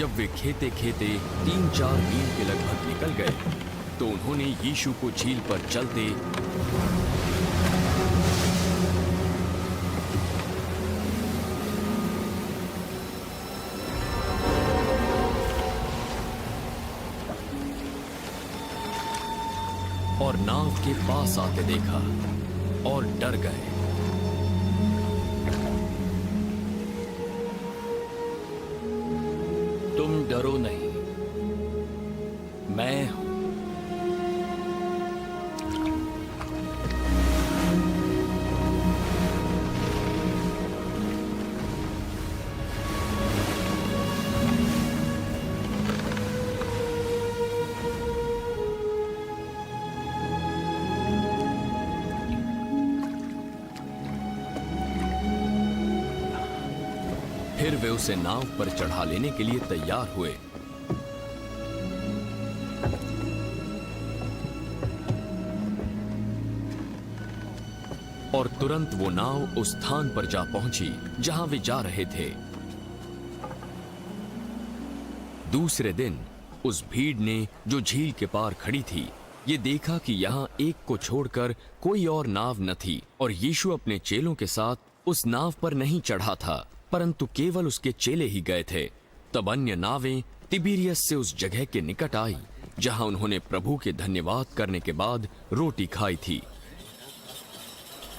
जब वे खेते खेते 3-4 मील के लगभग निकल गए तो उन्होंने यीशु को झील पर चलते और नाव के पास आते देखा और डर गए। तुम डरो नहीं, मैं हूं। फिर वे उसे नाव पर चढ़ा लेने के लिए तैयार हुए। और तुरंत वो नाव उस स्थान पर जा पहुंची जहां वे जा रहे थे। दूसरे दिन उस भीड़ ने जो झील के पार खड़ी थी ये देखा कि यहाँ एक को छोड़कर कोई और नाव न थी और यीशु अपने चेलों के साथ उस नाव पर नहीं चढ़ा था परंतु केवल उसके चेले ही गए थे। तब अन्य नावें तिबिरियस से उस जगह के निकट आई जहां उन्होंने प्रभु के धन्यवाद करने के बाद रोटी खाई थी।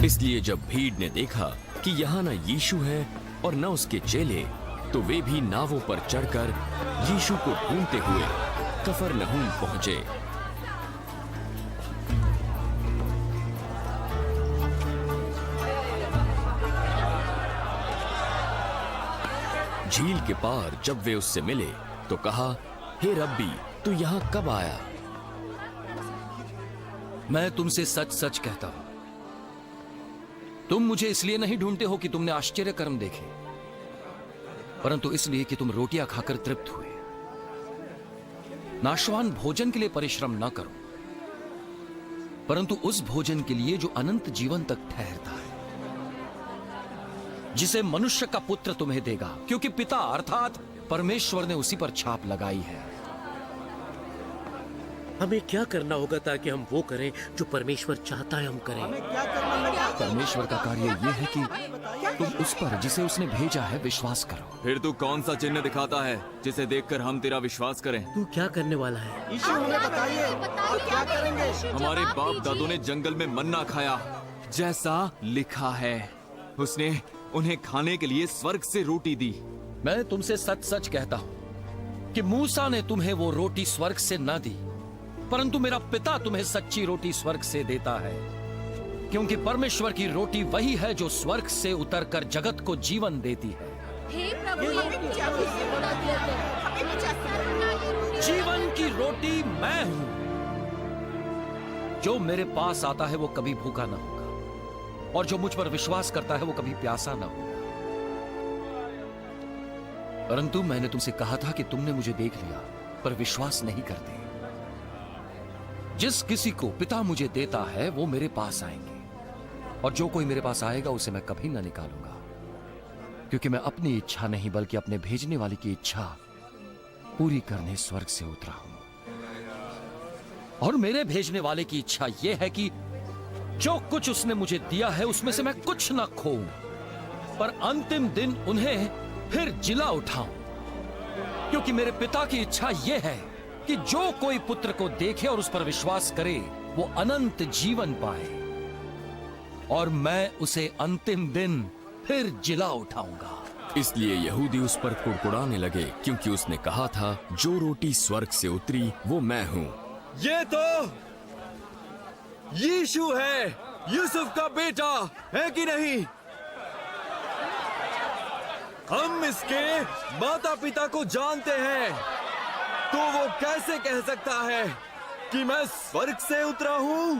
इसलिए जब भीड़ ने देखा कि यहाँ न यीशु है और न उसके चेले तो वे भी नावों पर चढ़कर यीशु को ढूंढते हुए कफरनहूम पहुंचे। झील के पार जब वे उससे मिले तो कहा, हे रब्बी, तू यहाँ कब आया? मैं तुमसे सच सच कहता हूं, तुम मुझे इसलिए नहीं ढूंढते हो कि तुमने आश्चर्य कर्म देखे, परंतु इसलिए कि तुम रोटियां खाकर तृप्त हुए। नाशवान भोजन के लिए परिश्रम न करो, परंतु उस भोजन के लिए जो अनंत जीवन तक ठहरता है, जिसे मनुष्य का पुत्र तुम्हें देगा, क्योंकि पिता अर्थात परमेश्वर ने उसी पर छाप लगाई है। हमें क्या करना होगा ताकि हम वो करें जो परमेश्वर चाहता है हम करें? परमेश्वर का कार्य यह है कि तुम उस पर जिसे उसने भेजा है विश्वास करो। फिर तू कौन सा चिन्ह दिखाता है जिसे देखकर हम तेरा विश्वास करें? तू क्या करने वाला है? यीशु हमें बताइए, आप क्या करेंगे? हमारे बाप दादों ने जंगल में मन्ना खाया, जैसा लिखा है। उसने उन्हें खाने के लिए स्वर्ग से रोटी दी। मैं तुमसे सच सच कहता हूं कि मूसा ने तुम्हें वो रोटी स्वर्ग से न दी, परंतु मेरा पिता तुम्हें सच्ची रोटी स्वर्ग से देता है, क्योंकि परमेश्वर की रोटी वही है जो स्वर्ग से उतरकर जगत को जीवन देती है। हे प्रभु, जीवन की रोटी मैं हूं। जो मेरे पास आता है वो कभी भूखा ना होगा, और जो मुझ पर विश्वास करता है वो कभी प्यासा ना होगा। परंतु मैंने तुमसे कहा था कि तुमने मुझे देख लिया पर विश्वास नहीं करते। जिस किसी को पिता मुझे देता है वो मेरे पास आएंगे, और जो कोई मेरे पास आएगा उसे मैं कभी ना निकालूंगा, क्योंकि मैं अपनी इच्छा नहीं बल्कि अपने भेजने वाले की इच्छा पूरी करने स्वर्ग से उतरा हूं। और मेरे भेजने वाले की इच्छा यह है कि जो कुछ उसने मुझे दिया है उसमें से मैं कुछ ना खोऊं, पर अंतिम दिन उन्हें फिर जिला उठाऊं, क्योंकि मेरे पिता की इच्छा यह है कि जो कोई पुत्र को देखे और उस पर विश्वास करे वो अनंत जीवन पाए, और मैं उसे अंतिम दिन फिर जिला उठाऊंगा। इसलिए यहूदी उस पर कुड़कुड़ाने लगे, क्योंकि उसने कहा था, जो रोटी स्वर्ग से उतरी वो मैं हूं। ये तो यीशु है, यूसुफ का बेटा, है कि नहीं? हम इसके माता पिता को जानते हैं, तो वो कैसे कह सकता है कि मैं स्वर्ग से उतरा हूं?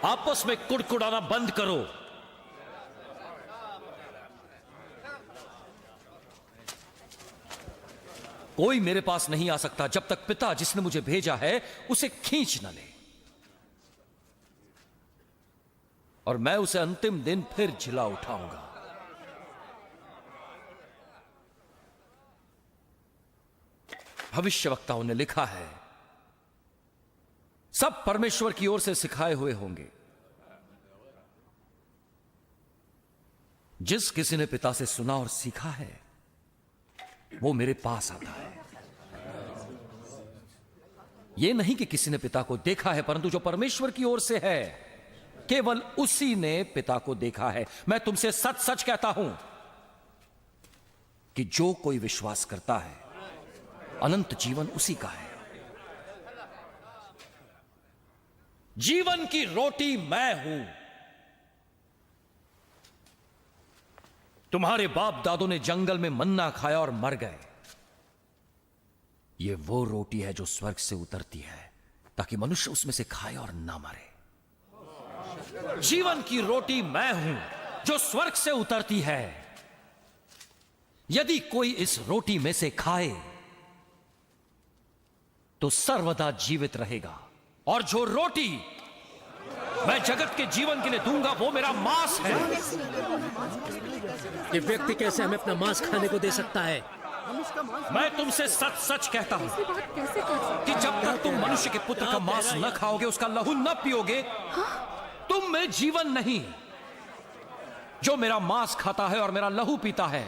आपस में कुड़कुड़ाना बंद करो। कोई मेरे पास नहीं आ सकता जब तक पिता जिसने मुझे भेजा है उसे खींच न ले। और मैं उसे अंतिम दिन फिर जिला उठाऊंगा। भविष्यवक्ताओं ने लिखा है, सब परमेश्वर की ओर से सिखाए हुए होंगे। जिस किसी ने पिता से सुना और सीखा है वो मेरे पास आता है। यह नहीं कि किसी ने पिता को देखा है, परंतु जो परमेश्वर की ओर से है केवल उसी ने पिता को देखा है। मैं तुमसे सच सच कहता हूं कि जो कोई विश्वास करता है अनंत जीवन उसी का है। जीवन की रोटी मैं हूं। तुम्हारे बाप दादों ने जंगल में मन्ना खाया और मर गए। यह वो रोटी है जो स्वर्ग से उतरती है ताकि मनुष्य उसमें से खाए और ना मरे। जीवन की रोटी मैं हूं जो स्वर्ग से उतरती है। यदि कोई इस रोटी में से खाए तो सर्वदा जीवित रहेगा। और जो रोटी मैं जगत के जीवन के लिए दूंगा वो मेरा मांस है। ये व्यक्ति कैसे हमें अपना मांस खाने को दे सकता है? मैं तुमसे सच सच कहता हूं कि जब तक तुम मनुष्य के पुत्र का मांस न खाओगे, उसका लहू न पियोगे, तुम में जीवन नहीं। जो मेरा मांस खाता है और मेरा लहू पीता है,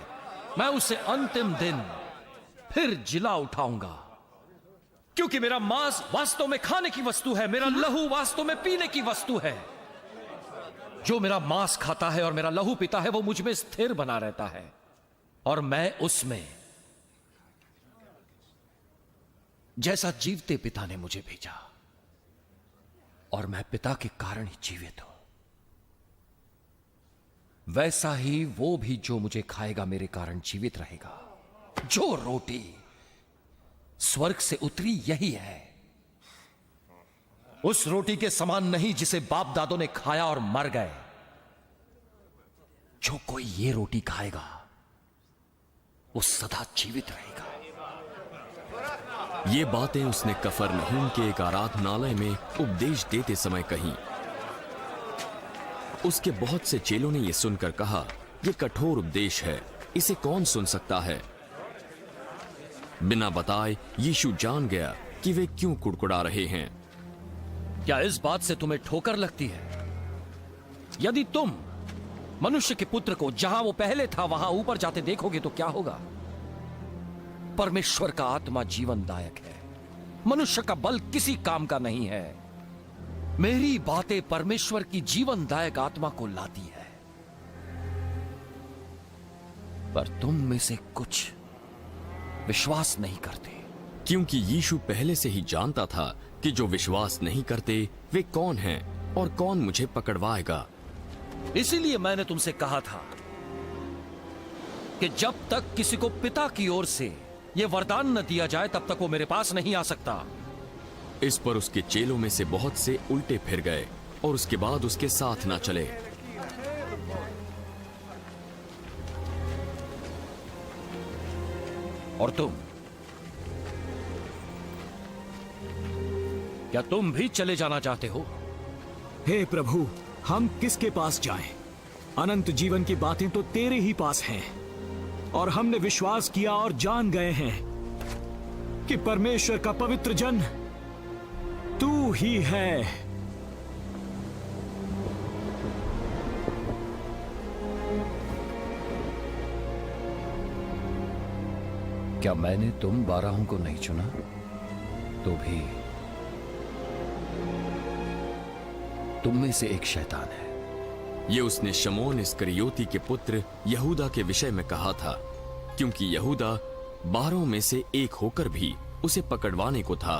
मैं उसे अंतिम दिन फिर जिला उठाऊंगा। क्योंकि मेरा मांस वास्तव में खाने की वस्तु है, मेरा लहू वास्तव में पीने की वस्तु है। जो मेरा मांस खाता है और मेरा लहू पीता है वो मुझ में स्थिर बना रहता है और मैं उसमें, जैसा जीवते पिता ने मुझे भेजा और मैं पिता के कारण ही जीवित हूं, वैसा ही वो भी जो मुझे खाएगा मेरे कारण जीवित रहेगा। जो रोटी स्वर्ग से उतरी यही है, उस रोटी के समान नहीं जिसे बाप दादों ने खाया और मर गए। जो कोई ये रोटी खाएगा वो सदा जीवित रहेगा। ये बातें उसने कफरनहूम के एक आराधनालय में उपदेश देते समय कही। उसके बहुत से चेलों ने यह सुनकर कहा, यह कठोर उपदेश है, इसे कौन सुन सकता है? बिना बताए यीशु जान गया कि वे क्यों कुड़कुड़ा रहे हैं। क्या इस बात से तुम्हें ठोकर लगती है? यदि तुम मनुष्य के पुत्र को जहां वो पहले था वहां ऊपर जाते देखोगे तो क्या होगा? परमेश्वर का आत्मा जीवनदायक है, मनुष्य का बल किसी काम का नहीं है। मेरी बातें परमेश्वर की जीवनदायक आत्मा को लाती है। पर तुम में से कुछ विश्वास नहीं करते। क्योंकि यीशु पहले से ही जानता था कि जो विश्वास नहीं करते वे कौन हैं और कौन मुझे पकड़वाएगा। इसीलिए मैंने तुमसे कहा था कि जब तक किसी को पिता की ओर से यह वरदान न दिया जाए तब तक वो मेरे पास नहीं आ सकता। इस पर उसके चेलों में से बहुत से उल्टे फिर गए और उसके बाद उसके साथ ना चले। और तुम, क्या तुम भी चले जाना चाहते हो? हे प्रभु, हम किसके पास जाएं? अनंत जीवन की बातें तो तेरे ही पास हैं और हमने विश्वास किया और जान गए हैं कि परमेश्वर का पवित्र जन तू ही है। क्या मैंने तुम 12 को नहीं चुना तो भी तुम में से एक शैतान है। ये उसने शमौन इस्करियोती के पुत्र यहूदा के विषय में कहा था, क्योंकि यहूदा 12 में से एक होकर भी उसे पकड़वाने को था।